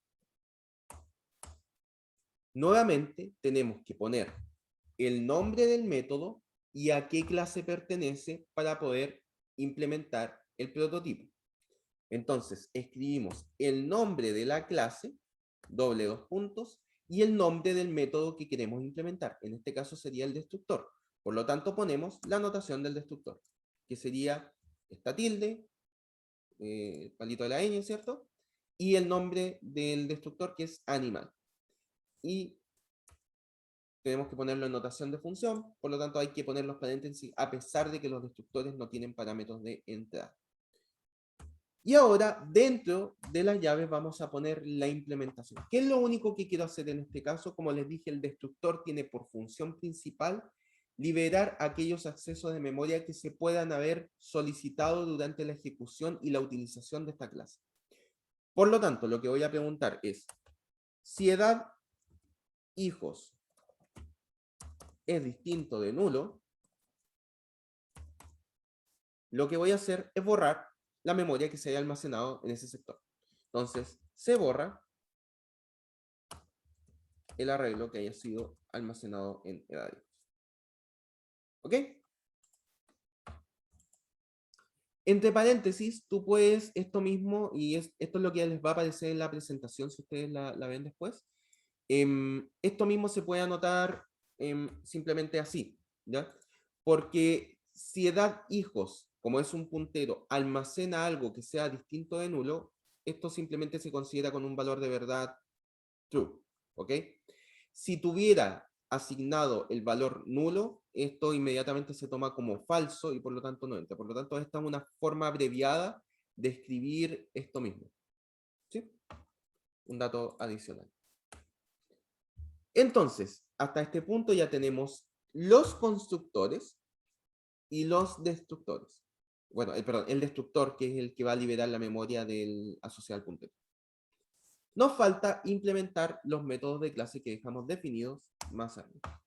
Nuevamente, tenemos que poner el nombre del método y a qué clase pertenece para poder implementar el prototipo. Entonces, escribimos el nombre de la clase, doble dos puntos, y el nombre del método que queremos implementar. En este caso sería el destructor. Por lo tanto, ponemos la notación del destructor, que sería esta tilde, palito de la ñ, ¿cierto? Y el nombre del destructor, que es animal. Y tenemos que ponerlo en notación de función, por lo tanto hay que poner los paréntesis a pesar de que los destructores no tienen parámetros de entrada. Y ahora, dentro de las llaves vamos a poner la implementación. ¿Qué es lo único que quiero hacer en este caso? Como les dije, el destructor tiene por función principal liberar aquellos accesos de memoria que se puedan haber solicitado durante la ejecución y la utilización de esta clase. Por lo tanto, lo que voy a preguntar es, si edad hijos es distinto de nulo, lo que voy a hacer es borrar la memoria que se haya almacenado en ese sector. Entonces, se borra el arreglo que haya sido almacenado en edad hijos. ¿Ok? Entre paréntesis, tú puedes esto mismo, y esto es lo que les va a aparecer en la presentación si ustedes la ven después. Esto mismo se puede anotar simplemente así, ¿ya? Porque si edad hijos, como es un puntero, almacena algo que sea distinto de nulo, esto simplemente se considera con un valor de verdad true, ¿ok? Si tuviera asignado el valor nulo, esto inmediatamente se toma como falso y por lo tanto no entra. Por lo tanto, esta es una forma abreviada de escribir esto mismo. ¿Sí? Un dato adicional. Entonces, hasta este punto ya tenemos los constructores y los destructores. Bueno, perdón, el destructor, que es el que va a liberar la memoria del asociado al puntero. Nos falta implementar los métodos de clase que dejamos definidos más arriba.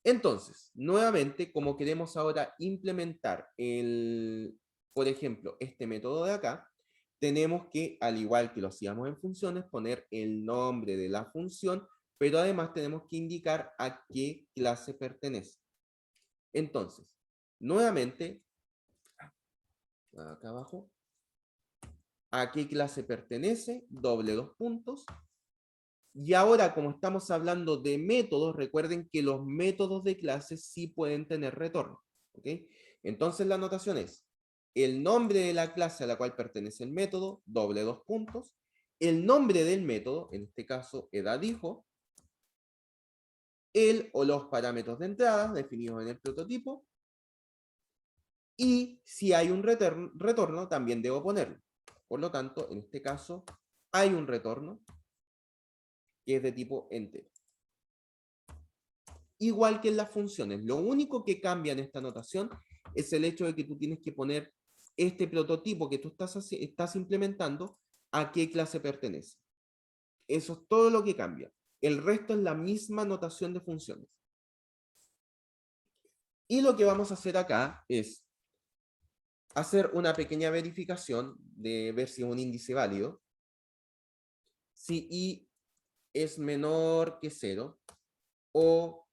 Entonces, nuevamente, como queremos ahora implementar por ejemplo, este método de acá, tenemos que, al igual que lo hacíamos en funciones, poner el nombre de la función, pero además tenemos que indicar a qué clase pertenece. Entonces, nuevamente, acá abajo, a qué clase pertenece, doble dos puntos. Y ahora, como estamos hablando de métodos, recuerden que los métodos de clase sí pueden tener retorno. ¿Ok? Entonces la anotación es el nombre de la clase a la cual pertenece el método, doble dos puntos, el nombre del método, en este caso edad hijo, el o los parámetros de entrada definidos en el prototipo, y si hay un retorno, también debo ponerlo. Por lo tanto, en este caso, hay un retorno que es de tipo entero. Igual que en las funciones. Lo único que cambia en esta notación es el hecho de que tú tienes que poner este prototipo que tú estás implementando a qué clase pertenece. Eso es todo lo que cambia. El resto es la misma notación de funciones. Y lo que vamos a hacer acá es hacer una pequeña verificación de ver si es un índice válido. Si i es menor que 0 o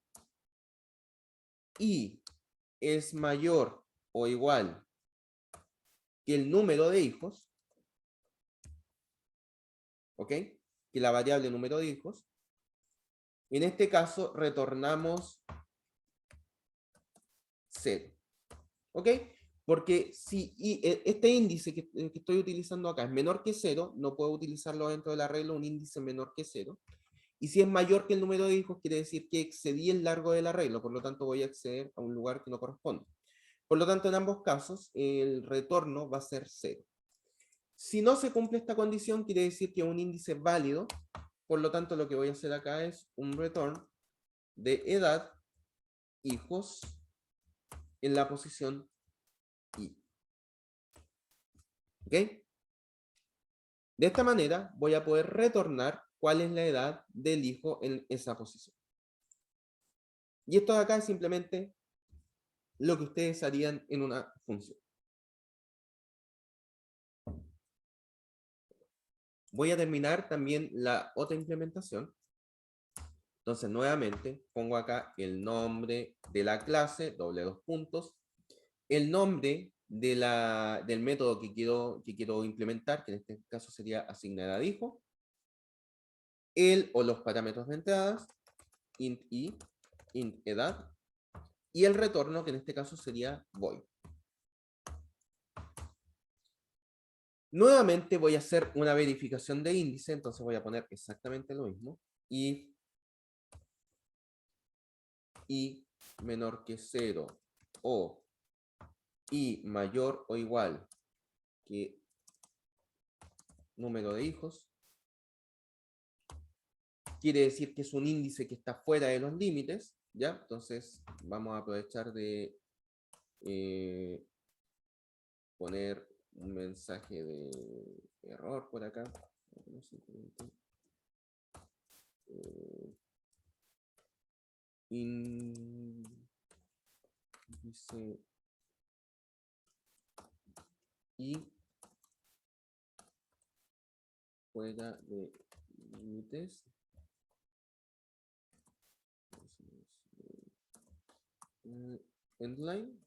i es mayor o igual que el número de hijos, ¿ok? Que la variable número de hijos. En este caso retornamos 0, ¿ok? Porque si este índice que estoy utilizando acá es menor que 0, no puedo utilizarlo dentro del arreglo, un índice menor que 0. Y si es mayor que el número de hijos, quiere decir que excedí el largo del arreglo, por lo tanto voy a acceder a un lugar que no corresponde. Por lo tanto, en ambos casos, el retorno va a ser 0. Si no se cumple esta condición, quiere decir que es un índice válido. Por lo tanto, lo que voy a hacer acá es un return de edad, hijos, en la posición i. ¿Ok? De esta manera voy a poder retornar cuál es la edad del hijo en esa posición. Y esto de acá es simplemente lo que ustedes harían en una función. Voy a terminar también la otra implementación. Entonces, nuevamente, pongo acá el nombre de la clase, doble dos puntos, el nombre del método que quiero implementar, que en este caso sería asignar a hijo, el o los parámetros de entradas, int i, int edad, y el retorno, que en este caso sería void. Nuevamente voy a hacer una verificación de índice, entonces voy a poner exactamente lo mismo, y menor que 0 o i mayor o igual que número de hijos, quiere decir que es un índice que está fuera de los límites, ¿ya? Entonces vamos a aprovechar de poner un mensaje de error por acá. Índice y fuera de límites. Endline.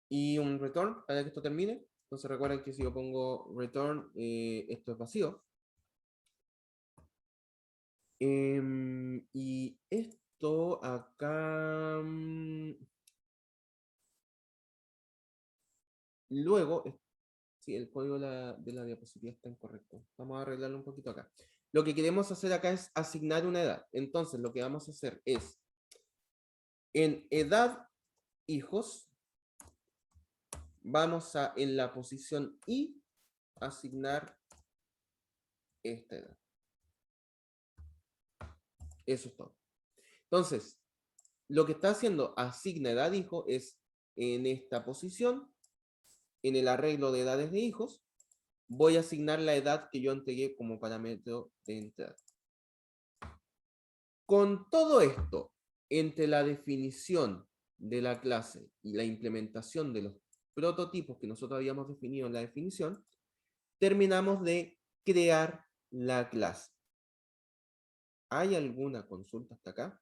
Y un return para que esto termine. Entonces recuerden que si yo pongo return, esto es vacío. Y esto acá... luego, sí, el código de la diapositiva está incorrecto. Vamos a arreglarlo un poquito acá. Lo que queremos hacer acá es asignar una edad. Entonces lo que vamos a hacer es, en edad hijos, vamos a, en la posición i, asignar esta edad. Eso es todo. Entonces, lo que está haciendo asigna edad hijo es en esta posición, en el arreglo de edades de hijos, voy a asignar la edad que yo entregué como parámetro de entrada. Con todo esto, entre la definición de la clase y la implementación de los prototipos que nosotros habíamos definido en la definición, terminamos de crear la clase. ¿Hay alguna consulta hasta acá?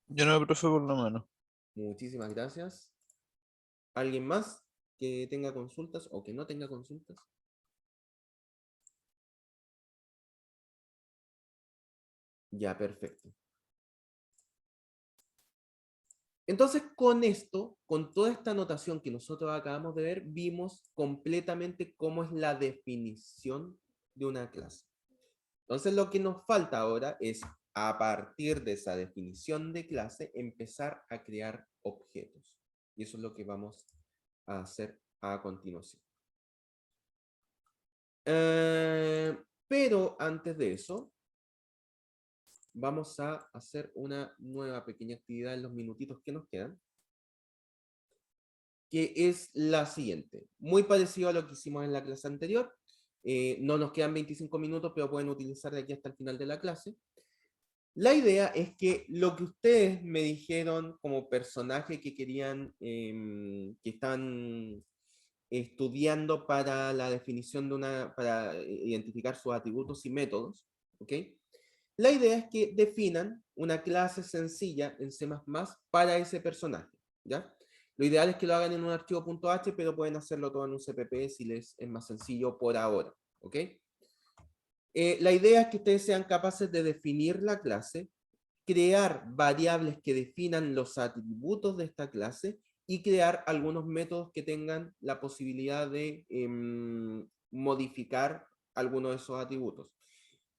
Yo no, profe, por lo menos.
Muchísimas gracias. ¿Alguien más que tenga consultas o que no tenga consultas? Ya, perfecto. Entonces, con esto, con toda esta anotación que nosotros acabamos de ver, vimos completamente cómo es la definición de una clase. Entonces, lo que nos falta ahora es, a partir de esa definición de clase, empezar a crear objetos. Y eso es lo que vamos a hacer a continuación. Pero antes de eso, vamos a hacer una nueva pequeña actividad en los minutitos que nos quedan, que es la siguiente. Muy parecido a lo que hicimos en la clase anterior. No nos quedan 25 minutos, pero pueden utilizar de aquí hasta el final de la clase. La idea es que lo que ustedes me dijeron como personaje que querían, que están estudiando para la definición de una, para identificar sus atributos y métodos, ¿ok? La idea es que definan una clase sencilla en C++ para ese personaje, ¿ya? Lo ideal es que lo hagan en un archivo .h, pero pueden hacerlo todo en un CPP si les es más sencillo por ahora, ¿ok? La idea es que ustedes sean capaces de definir la clase, crear variables que definan los atributos de esta clase y crear algunos métodos que tengan la posibilidad de modificar algunos de esos atributos.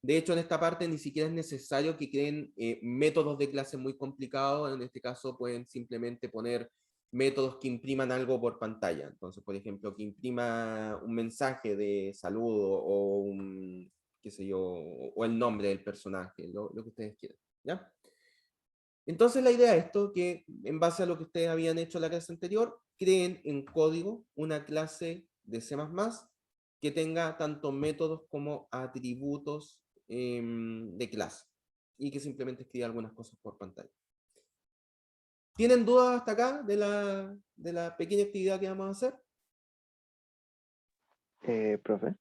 De hecho, en esta parte ni siquiera es necesario que creen métodos de clase muy complicados. En este caso, pueden simplemente poner métodos que impriman algo por pantalla. Entonces, por ejemplo, que imprima un mensaje de saludo o un, qué sé yo, o el nombre del personaje, lo que ustedes quieran, ¿ya? Entonces, la idea es esto, que en base a lo que ustedes habían hecho en la clase anterior, creen en código una clase de C++ que tenga tanto métodos como atributos de clase y que simplemente escriba algunas cosas por pantalla. ¿Tienen dudas hasta acá de la pequeña actividad que vamos a hacer?
Profe,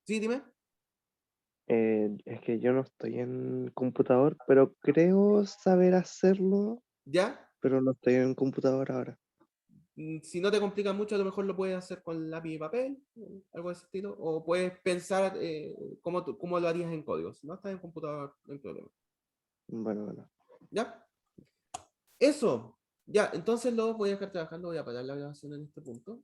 Sí, dime.
es que yo no estoy en computador, pero creo saber hacerlo,
¿Ya?
pero no estoy en computador ahora.
Si no te complica mucho, a lo mejor lo puedes hacer con lápiz y papel, algo de ese estilo, o puedes pensar cómo lo harías en código. Si no estás en computador, no hay problema.
Bueno.
¿Ya? Eso. Ya, entonces lo voy a dejar trabajando, voy a parar la grabación en este punto.